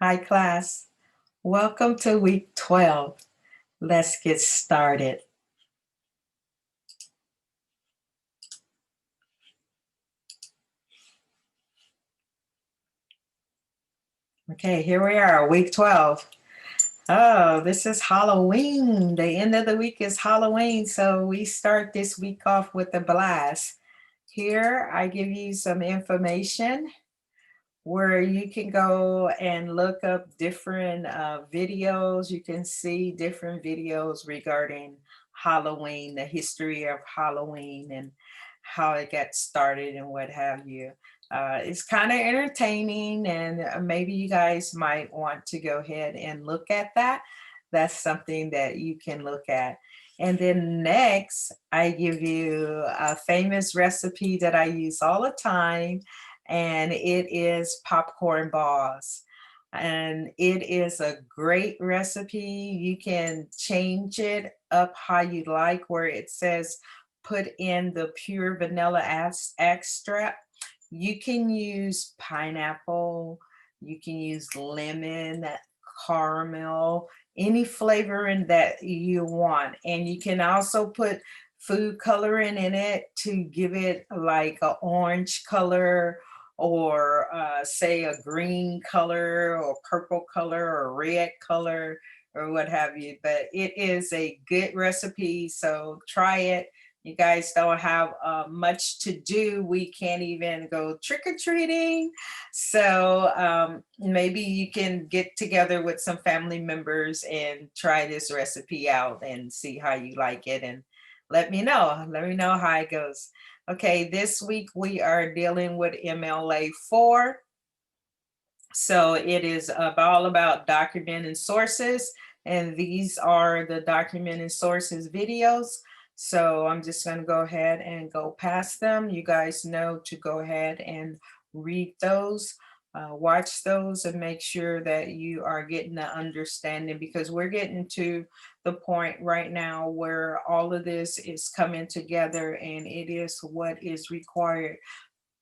Hi, class. Welcome to week 12. Let's get started. Okay, here we are, week 12. Oh, this is Halloween. The end of the week is Halloween, so we start this week off with a blast. Here, I give you some information where you can go and look up different videos. You can see different videos regarding Halloween, the history of Halloween, and how it got started and what have you. It's kind of entertaining, and maybe you guys might want to go ahead and look at that. That's something that you can look at. And then next, I give you a famous recipe that I use all the time, and it is popcorn balls. And it is a great recipe. You can change it up how you like, where it says put in the pure vanilla extract. You can use pineapple, you can use lemon, caramel, any flavoring that you want. And you can also put food coloring in it to give it like an orange color, or say a green color or purple color or red color or what have you. But it is a good recipe, so try it. You guys don't have much to do. We can't even go trick or treating. So maybe you can get together with some family members and try this recipe out and see how you like it. And let me know. Let me know how it goes. Okay, this week we are dealing with MLA 4. So it is all about documenting sources, and these are the documenting sources videos. So I'm just going to go ahead and go past them. You guys know to go ahead and read those, watch those, and make sure that you are getting the understanding, because we're getting to the point right now where all of this is coming together, and it is what is required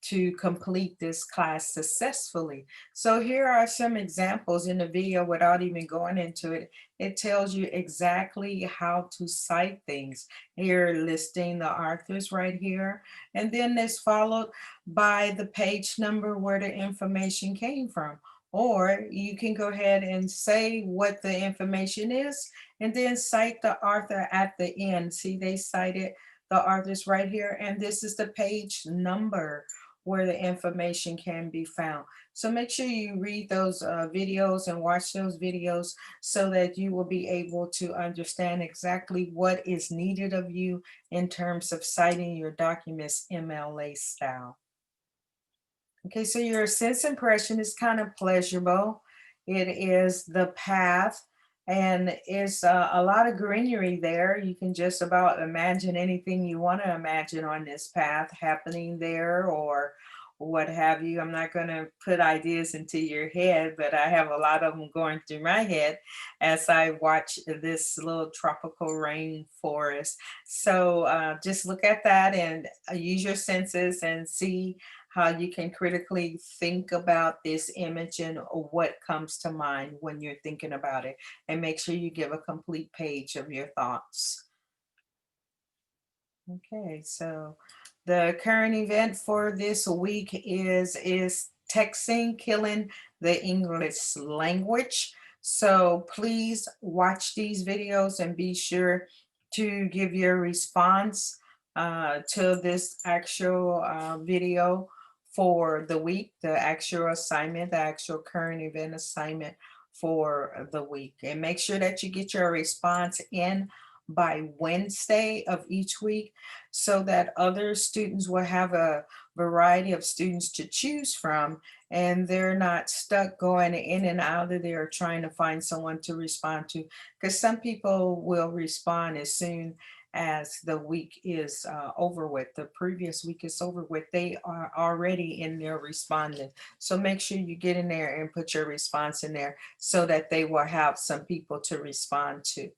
to complete this class successfully. So here are some examples in the video without even going into it. It tells you exactly how to cite things. Here listing the authors right here. And then it's followed by the page number where the information came from. Or you can go ahead and say what the information is and then cite the author at the end. See, they cited the authors right here, and this is the page number where the information can be found. So make sure you read those videos and watch those videos so that you will be able to understand exactly what is needed of you in terms of citing your documents MLA style. Okay, so your sense impression is kind of pleasurable. It is the path, and it's a lot of greenery there. You can just about imagine anything you want to imagine on this path happening there, or what have you. I'm not going to put ideas into your head, but I have a lot of them going through my head as I watch this little tropical rainforest. So just look at that and use your senses and see how you can critically think about this image and what comes to mind when you're thinking about it. And make sure you give a complete page of your thoughts. Okay, so the current event for this week is texting killing the English language. So please watch these videos and be sure to give your response to this actual video for the week, the actual assignment, the actual current event assignment for the week. And make sure that you get your response in by Wednesday of each week, so that other students will have a variety of students to choose from, and they're not stuck going in and out of there trying to find someone to respond to, because some people will respond as soon as the week is over with, the previous week is over with, they are already in there responding. So make sure you get in there and put your response in there so that they will have some people to respond to.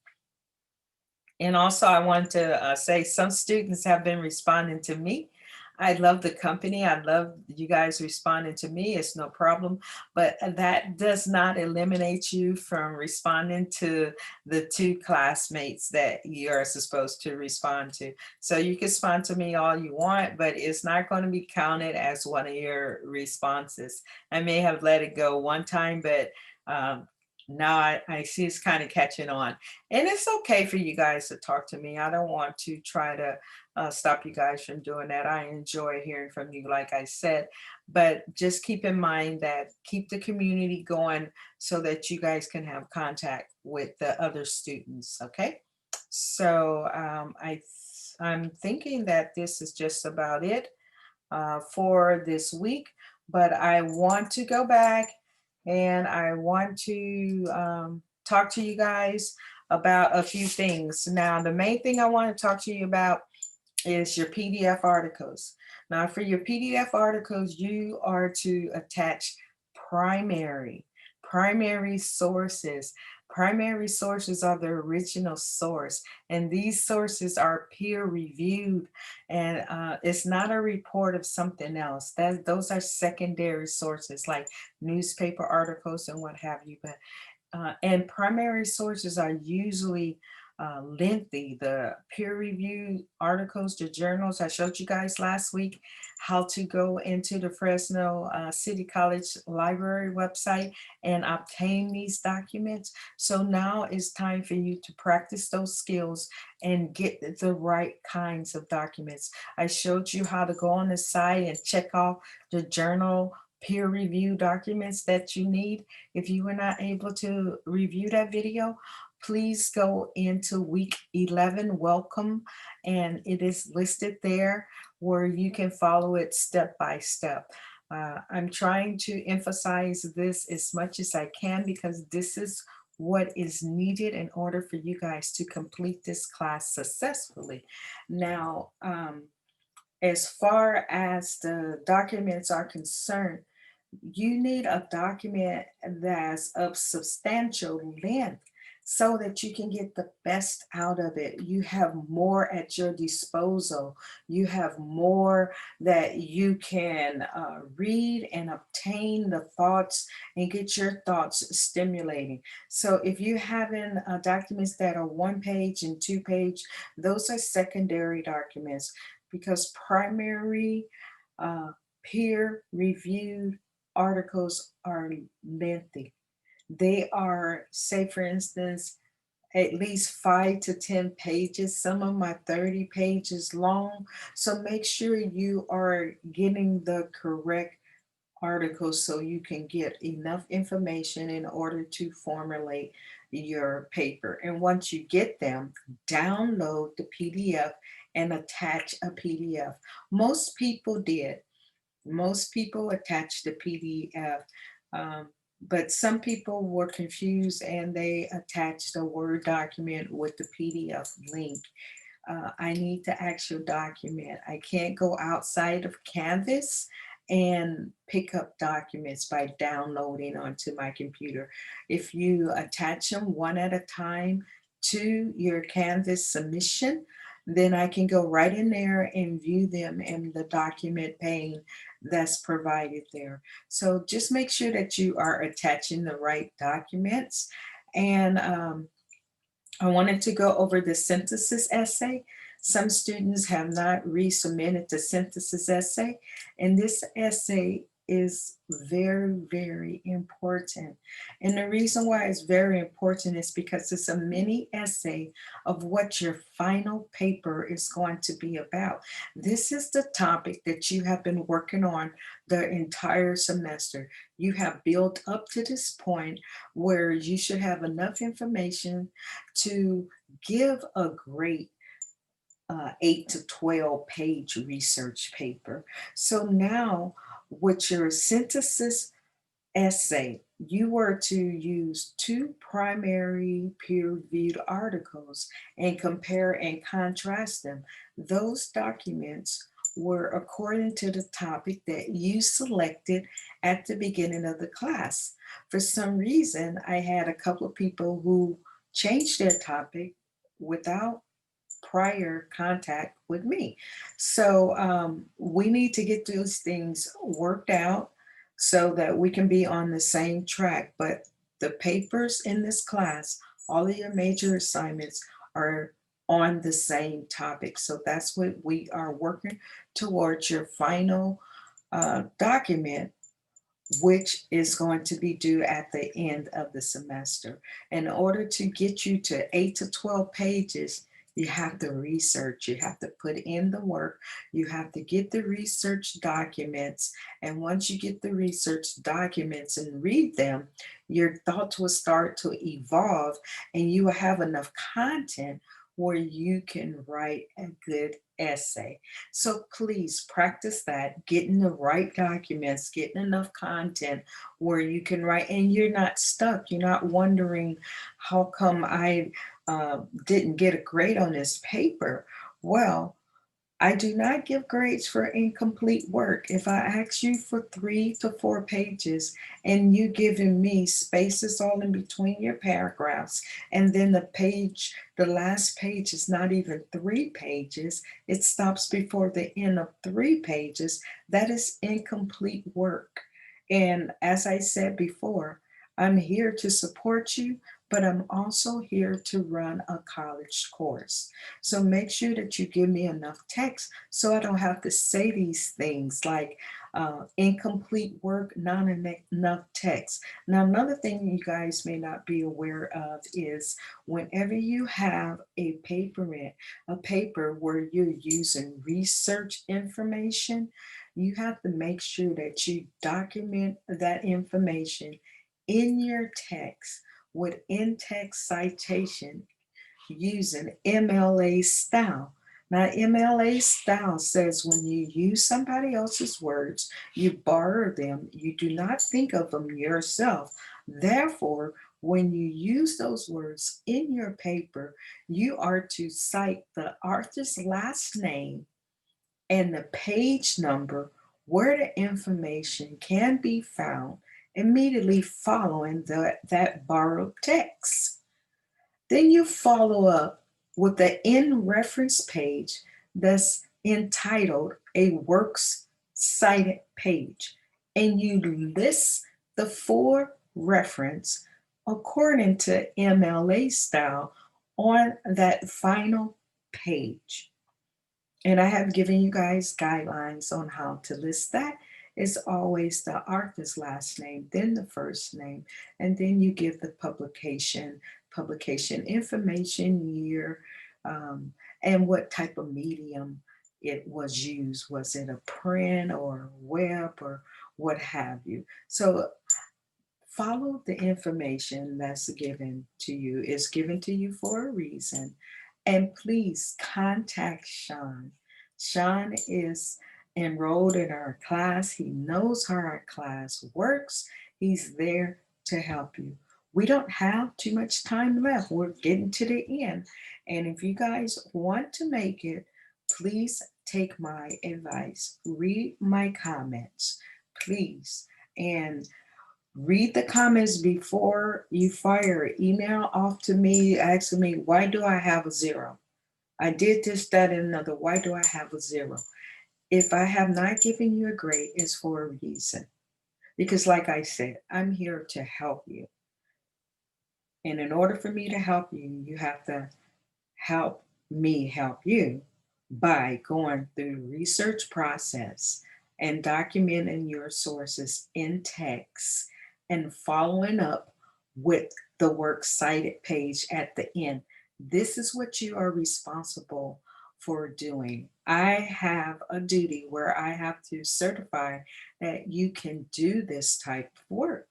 And also, I want to say some students have been responding to me. I love the company. I love you guys responding to me. It's no problem. But that does not eliminate you from responding to the two classmates that you are supposed to respond to. So you can respond to me all you want, but it's not going to be counted as one of your responses. I may have let it go one time, but now I see it's kind of catching on. And it's okay for you guys to talk to me. I don't want to try to stop you guys from doing that. I enjoy hearing from you, like I said, but just keep in mind that keep the community going so that you guys can have contact with the other students. Okay. So I'm thinking that this is just about it for this week, but I want to go back and I want to talk to you guys about a few things. Now, the main thing I want to talk to you about is your PDF articles. Now, for your PDF articles, you are to attach primary, primary sources. Primary sources are the original source, and these sources are peer reviewed, and it's not a report of something else. Those are secondary sources like newspaper articles and what have you. But and primary sources are usually lengthy. The peer-reviewed articles, the journals, I showed you guys last week how to go into the Fresno City College Library website and obtain these documents. So now it's time for you to practice those skills and get the right kinds of documents. I showed you how to go on the site and check off the journal peer review documents that you need. If you were not able to review that video, please go into week 11 welcome, and it is listed there where you can follow it step by step. I'm trying to emphasize this as much as I can because this is what is needed in order for you guys to complete this class successfully. Now, as far as the documents are concerned, you need a document that's of substantial length so that you can get the best out of it. You have more at your disposal. You have more that you can read and obtain the thoughts and get your thoughts stimulating. So if you're having documents that are 1 page and 2 page, those are secondary documents because primary uh, peer reviewed articles are lengthy. They are, say, for instance, at least 5 to 10 pages. Some of them are 30 pages long. So make sure you are getting the correct articles so you can get enough information in order to formulate your paper. And once you get them, download the PDF and attach a PDF. Most people did. Most people attached the PDF, um, but some people were confused and they attached a Word document with the PDF link. I need the actual document. I can't go outside of Canvas and pick up documents by downloading onto my computer. If you attach them one at a time to your Canvas submission, then I can go right in there and view them in the document pane that's provided there. So just make sure that you are attaching the right documents. And I wanted to go over the synthesis essay. Some students have not resubmitted the synthesis essay, and this essay is very, very important. And the reason why it's very important is because it's a mini essay of what your final paper is going to be about. This is the topic that you have been working on the entire semester. You have built up to this point where you should have enough information to give a great 8 to 12 page research paper. So now, with your synthesis essay, you were to use two primary peer reviewed articles and compare and contrast them. Those documents were according to the topic that you selected at the beginning of the class. For some reason, I had a couple of people who changed their topic without prior contact with me. So we need to get those things worked out so that we can be on the same track. But the papers in this class, all of your major assignments are on the same topic. So that's what we are working towards your final document, which is going to be due at the end of the semester. In order to get you to 8 to 12 pages, you have to research, you have to put in the work, you have to get the research documents. And once you get the research documents and read them, your thoughts will start to evolve and you will have enough content where you can write a good essay. So please practice that, getting the right documents, getting enough content where you can write and you're not stuck. You're not wondering, how come I didn't get a grade on this paper? Well, I do not give grades for incomplete work. If I ask you for 3 to 4 pages and you giving me spaces all in between your paragraphs, and then the last page is not even 3 pages, it stops before the end of 3 pages, that is incomplete work. And as I said before, I'm here to support you, but I'm also here to run a college course. So make sure that you give me enough text so I don't have to say these things like incomplete work, not enough text. Now, another thing you guys may not be aware of is whenever you have a paper where you're using research information, you have to make sure that you document that information in your text with in-text citation using MLA style. Now, MLA style says when you use somebody else's words, you borrow them, you do not think of them yourself. Therefore, when you use those words in your paper, you are to cite the author's last name and the page number where the information can be found immediately following that borrowed text. Then you follow up with the in reference page that's entitled a works cited page, and you list the full reference according to MLA style on that final page. And I have given you guys guidelines on how to list that. It's always the author's last name, then the first name, and then you give the publication information, year, and what type of medium it was used. Was it a print or web or what have you? So follow the information that's given to you. It's given to you for a reason. And please contact Sean. Sean is enrolled in our class. He knows how our class works. He's there to help you. We don't have too much time left. We're getting to the end. And if you guys want to make it, please take my advice. Read my comments, please. And read the comments before you fire email off to me asking me, why do I have a zero? I did this, that, and another. Why do I have a zero? If I have not given you a grade, it's for a reason. Because, like I said, I'm here to help you. And in order for me to help you, you have to help me help you by going through the research process and documenting your sources in text and following up with the works cited page at the end. This is what you are responsible for doing. I have a duty where I have to certify that you can do this type of work.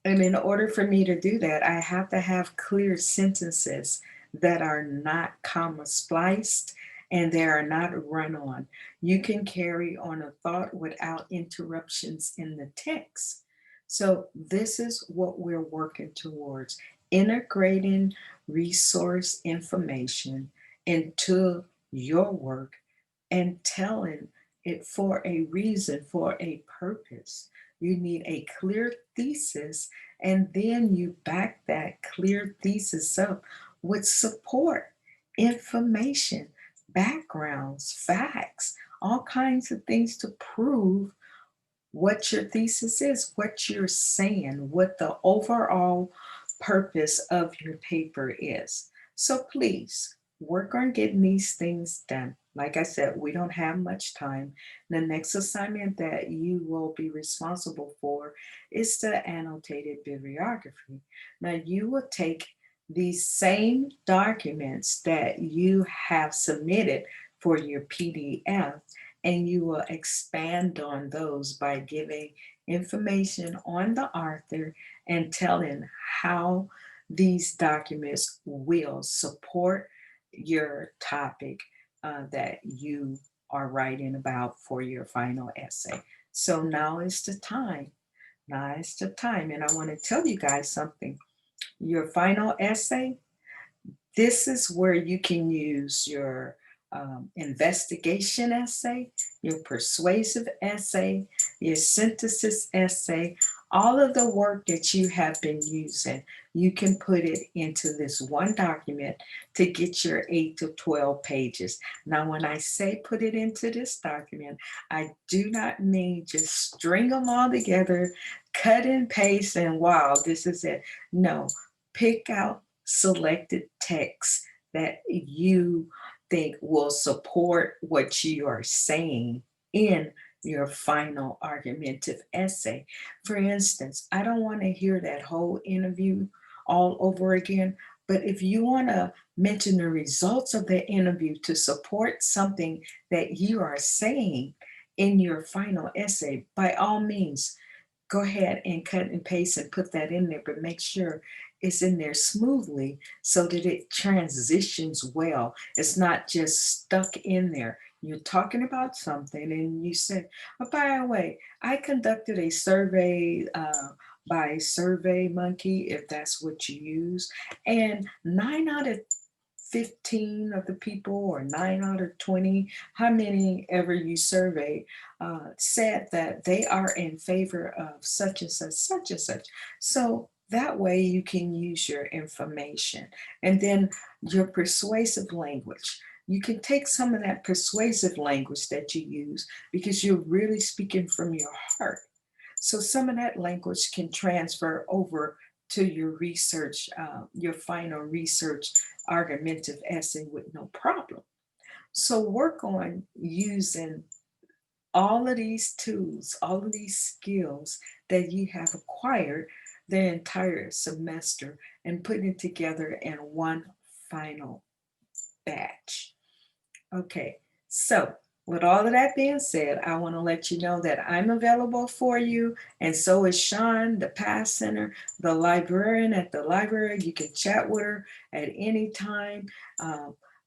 And in order for me to do that, I have to have clear sentences that are not comma spliced and they are not run on. You can carry on a thought without interruptions in the text. So, this is what we're working towards, integrating resource information into your work and telling it for a reason, for a purpose. You need a clear thesis, and then you back that clear thesis up with support information, backgrounds, facts, all kinds of things to prove what your thesis is, what you're saying, what the overall purpose of your paper is. So please work on getting these things done. Like I said, we don't have much time. The next assignment that you will be responsible for is the annotated bibliography. Now, you will take these same documents that you have submitted for your PDF and you will expand on those by giving information on the author and telling how these documents will support your topic that you are writing about for your final essay. So now is the time. Now is the time. And I want to tell you guys something. Your final essay, this is where you can use your investigation essay, your persuasive essay, your synthesis essay, all of the work that you have been using, you can put it into this one document to get your 8 to 12 pages. Now, when I say put it into this document, I do not mean just string them all together, cut and paste, and wow, this is it. No, pick out selected text that you think will support what you are saying in your final argumentative essay. For instance, I don't want to hear that whole interview all over again, but if you want to mention the results of the interview to support something that you are saying in your final essay, by all means, go ahead and cut and paste and put that in there, but make sure it's in there smoothly so that it transitions well. It's not just stuck in there. You're talking about something and you said, oh, by the way, I conducted a survey by Survey Monkey, if that's what you use, and 9 out of 15 of the people, or 9 out of 20, how many ever you surveyed, said that they are in favor of such and such, such and such. So that way you can use your information. And then your persuasive language. You can take some of that persuasive language that you use because you're really speaking from your heart. So some of that language can transfer over to your research, your final research argumentative essay with no problem. So work on using all of these tools, all of these skills that you have acquired the entire semester and putting it together in one final batch. Okay, so with all of that being said, I want to let you know that I'm available for you, and so is Sean, the past center, the librarian at the library. You can chat with her at any time.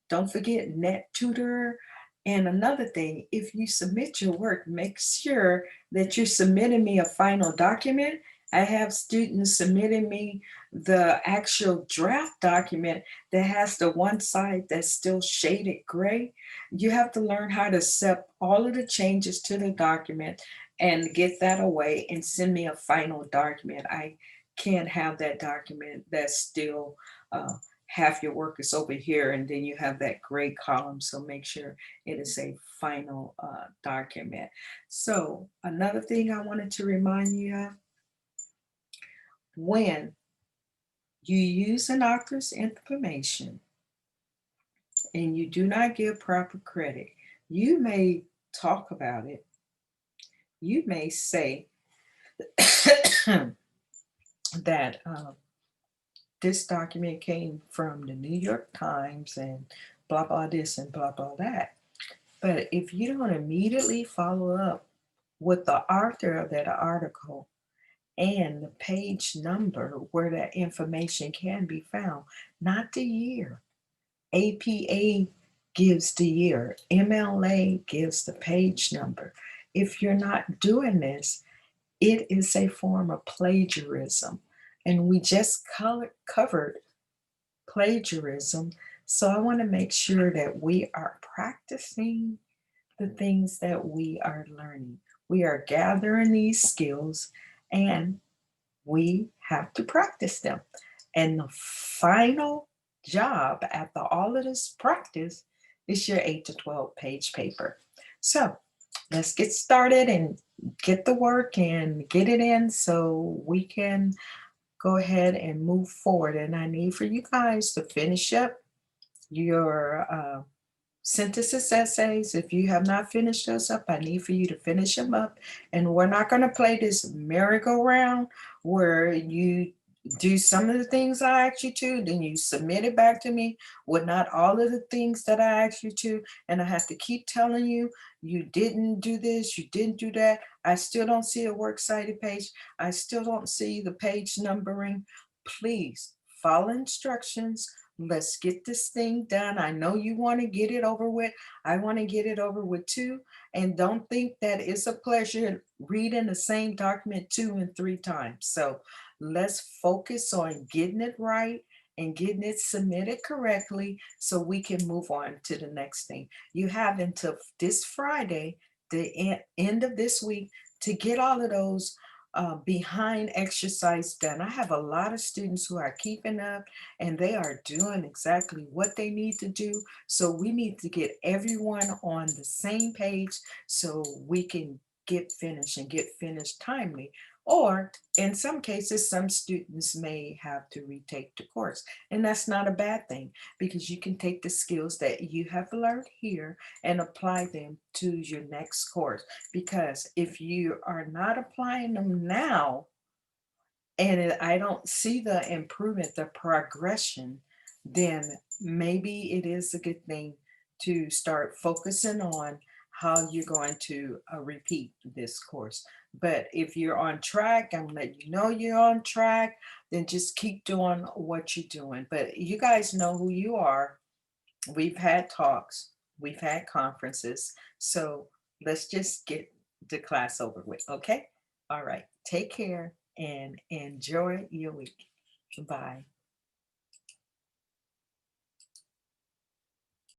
Don't forget Net Tutor. And another thing, if you submit your work, make sure that you're submitting me a final document. I have students submitting me the actual draft document that has the one side that's still shaded gray. You have to learn how to accept all of the changes to the document and get that away and send me a final document. I can't have that document that's still half your work is over here and then you have that gray column. So make sure it is a final document. So another thing I wanted to remind you of, when you use an author's information and you do not give proper credit, you may talk about it. You may say that this document came from the New York Times and blah, blah, this and blah, blah, that. But if you don't immediately follow up with the author of that article and the page number where that information can be found, not the year. APA gives the year, MLA gives the page number. If you're not doing this, it is a form of plagiarism. And we just covered plagiarism. So I want to make sure that we are practicing the things that we are learning. We are gathering these skills and we have to practice them. And the final job after all of this practice is your 8 to 12 page paper. So let's get started and get the work and get it in so we can go ahead and move forward. And I need for you guys to finish up your synthesis essays. If you have not finished those up, I need for you to finish them up. And we're not going to play this merry-go-round where you do some of the things I asked you to, then you submit it back to me with not all of the things that I asked you to. And I have to keep telling you, you didn't do this, you didn't do that. I still don't see a works cited page. I still don't see the page numbering. Please follow instructions. Let's get this thing done. I know you want to get it over with. I want to get it over with too. And don't think that it's a pleasure reading the same document 2 and 3 times. So let's focus on getting it right and getting it submitted correctly so we can move on to the next thing. You have until this Friday, the end of this week, to get all of those behind exercise done. I have a lot of students who are keeping up and they are doing exactly what they need to do. So we need to get everyone on the same page so we can get finished and get finished timely. Or in some cases, some students may have to retake the course. And that's not a bad thing because you can take the skills that you have learned here and apply them to your next course. Because if you are not applying them now, and I don't see the improvement, the progression, then maybe it is a good thing to start focusing on how you're going to repeat this course. But if you're on track, I'm letting you know you're on track, then just keep doing what you're doing. But you guys know who you are. We've had talks, we've had conferences. So let's just get the class over with. Okay. All right. Take care and enjoy your week. Bye.